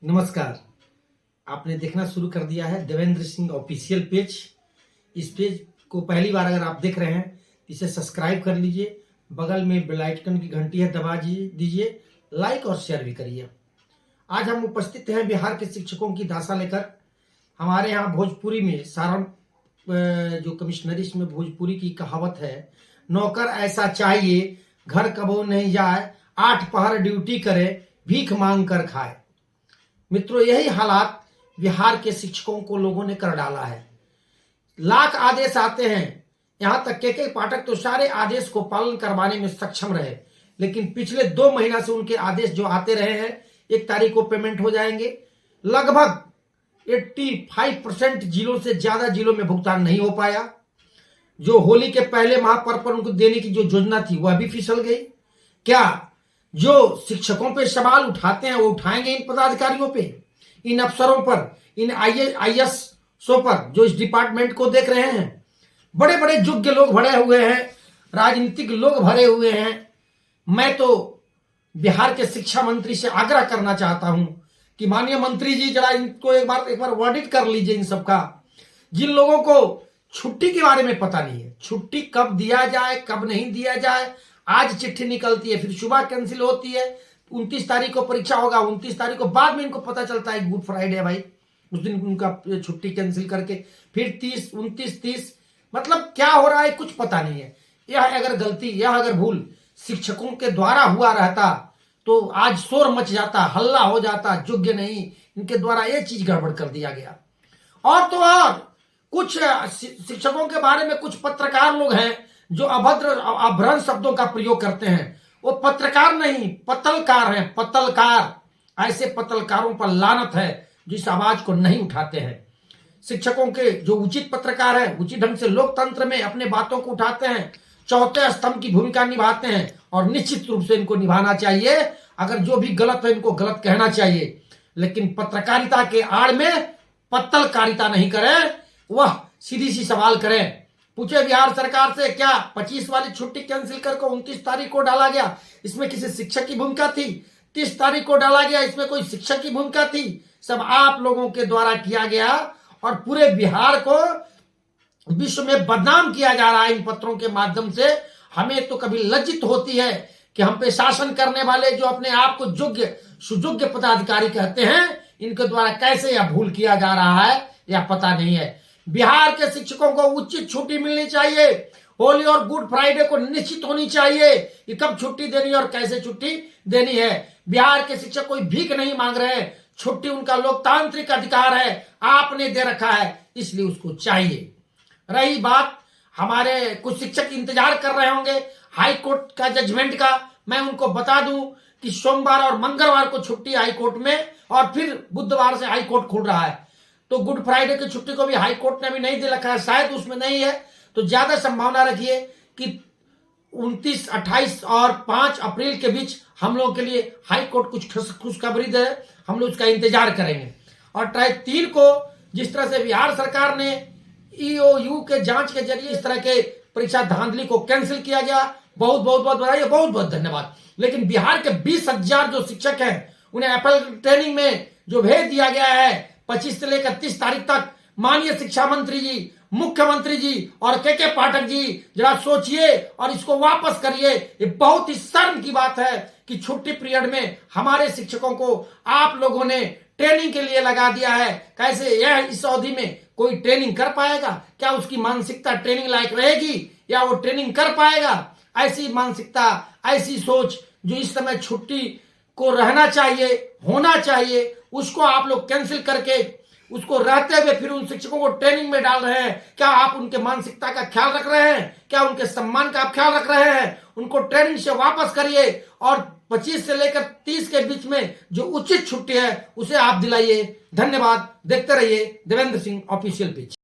नमस्कार। आपने देखना शुरू कर दिया है देवेंद्र सिंह ऑफिशियल पेज। इस पेज को पहली बार अगर आप देख रहे हैं इसे सब्सक्राइब कर लीजिए, बगल में बेल आइकन की घंटी है दबा दीजिए, लाइक और शेयर भी करिए। आज हम उपस्थित हैं बिहार के शिक्षकों की दासा लेकर। हमारे यहाँ भोजपुरी में सारण जो कमिश्नरी में भोजपुरी की कहावत है, नौकर ऐसा चाहिए घर कबो नहीं जाए, 8 पहर ड्यूटी करे भीख मांग कर खाए। मित्रों, यही हालात बिहार के शिक्षकों को लोगों ने कर डाला है। लाख आदेश आते हैं, यहां तक के पाठक तो सारे आदेश को पालन करवाने में सक्षम रहे, लेकिन पिछले 2 महीना से उनके आदेश जो आते रहे हैं 1 तारीख को पेमेंट हो जाएंगे। लगभग 85% जिलों से ज्यादा जिलों में भुगतान नहीं हो पाया। जो होली के पहले महापर्व पर उनको देने की जो योजना थी वह भी फिसल गई। क्या जो शिक्षकों पे सवाल उठाते हैं वो उठाएंगे इन पदाधिकारियों पे, इन अफसरों पर, इन आईएएसओ पर जो इस डिपार्टमेंट को देख रहे हैं? बड़े बड़े योग्य लोग भरे हुए हैं, राजनीतिक लोग भरे हुए हैं। मैं तो बिहार के शिक्षा मंत्री से आग्रह करना चाहता हूं कि माननीय मंत्री जी जरा इनको एक बार ऑडिट कर लीजिए इन सबका। जिन लोगों को छुट्टी के बारे में पता नहीं है, छुट्टी कब दिया जाए कब नहीं दिया जाए, आज चिट्ठी निकलती है फिर सुबह कैंसिल होती है, 29 तारीख को परीक्षा होगा, 29 तारीख को बाद में इनको पता चलता है गुड फ्राइडे है भाई, उस दिन उनका छुट्टी कैंसिल करके फिर 30, 29, 30, मतलब क्या हो रहा है कुछ पता नहीं है। यह अगर गलती, यह अगर भूल शिक्षकों के द्वारा हुआ रहता तो आज शोर मच जाता, हल्ला हो जाता, योग्य नहीं, इनके द्वारा यह चीज गड़बड़ कर दिया गया। और तो और कुछ शिक्षकों के बारे में कुछ पत्रकार लोग हैं जो अभद्र अभ्रंश शब्दों का प्रयोग करते हैं। वो पत्रकार नहीं पतलकार हैं, पतलकार। ऐसे पतलकारों पर लानत है जो इस आवाज को नहीं उठाते हैं। शिक्षकों के जो उचित पत्रकार हैं, उचित ढंग से लोकतंत्र में अपने बातों को उठाते हैं, चौथे स्तंभ की भूमिका निभाते हैं और निश्चित रूप से इनको निभाना चाहिए। अगर जो भी गलत है इनको गलत कहना चाहिए, लेकिन पत्रकारिता के आड़ में पत्तलकारिता नहीं करें, वह सीधी सी सवाल करें। पूछे बिहार सरकार से क्या 25 वाली छुट्टी कैंसिल करके 29 तारीख को डाला गया, इसमें किसी शिक्षक की भूमिका थी? 30 तारीख को डाला गया, इसमें कोई शिक्षक की भूमिका थी? सब आप लोगों के द्वारा किया गया और पूरे बिहार को विश्व में बदनाम किया जा रहा है इन पत्रों के माध्यम से। हमें तो कभी लज्जित होती है कि हम पे शासन करने वाले जो अपने आप को योग्य सुयोग्य पदाधिकारी कहते हैं, इनके द्वारा कैसे यह भूल किया जा रहा है यह पता नहीं है। बिहार के शिक्षकों को उचित छुट्टी मिलनी चाहिए। होली और गुड फ्राइडे को निश्चित होनी चाहिए कि कब छुट्टी देनी है और कैसे छुट्टी देनी है। बिहार के शिक्षक कोई भीख नहीं मांग रहे हैं, छुट्टी उनका लोकतांत्रिक अधिकार है, आपने दे रखा है इसलिए उसको चाहिए। रही बात हमारे कुछ शिक्षक इंतजार कर रहे होंगे हाई कोर्ट का जजमेंट का, मैं उनको बता दूं कि सोमवार और मंगलवार को छुट्टी हाई कोर्ट में और फिर बुधवार से हाई कोर्ट खुल रहा है। तो गुड फ्राइडे की छुट्टी को भी हाई कोर्ट ने अभी नहीं दे रखा है, शायद उसमें नहीं है, तो ज्यादा संभावना रखिए कि 29, 28 और 5 अप्रैल के बीच हम लोगों के लिए हाई कोर्ट कुछ खुशखबरी दे, हम लोग उसका इंतजार करेंगे। और 3 को जिस तरह से बिहार सरकार ने ईओयू के जांच के जरिए इस तरह के परीक्षा धांधली को कैंसिल किया गया, बहुत बहुत बधाई, बहुत बहुत धन्यवाद। लेकिन बिहार के 20,000 जो शिक्षक हैं उन्हें एप्पल ट्रेनिंग में जो भेज दिया गया है 25 से लेकर 30 तारीख तक, माननीय शिक्षा मंत्री जी, मुख्यमंत्री जी और के पाठक जी जरा सोचिए और इसको वापस करिए। ये बहुत ही शर्म की बात है कि छुट्टी पीरियड में हमारे शिक्षकों को आप लोगों ने ट्रेनिंग के लिए लगा दिया है। कैसे यह इस अवधि में कोई ट्रेनिंग कर पाएगा? क्या उसकी मानसिकता ट्रेनिंग लायक रहेगी या वो ट्रेनिंग कर पाएगा? ऐसी मानसिकता, ऐसी सोच जो इस समय छुट्टी को रहना चाहिए, होना चाहिए, उसको आप लोग कैंसिल करके उसको रहते हुए फिर उन शिक्षकों को ट्रेनिंग में डाल रहे हैं। क्या आप उनके मानसिकता का ख्याल रख रहे हैं? क्या उनके सम्मान का आप ख्याल रख रहे हैं? उनको ट्रेनिंग से वापस करिए और 25 से लेकर 30 के बीच में जो उचित छुट्टी है उसे आप दिलाइए। धन्यवाद। देखते रहिए देवेंद्र सिंह ऑफिशियल पेज।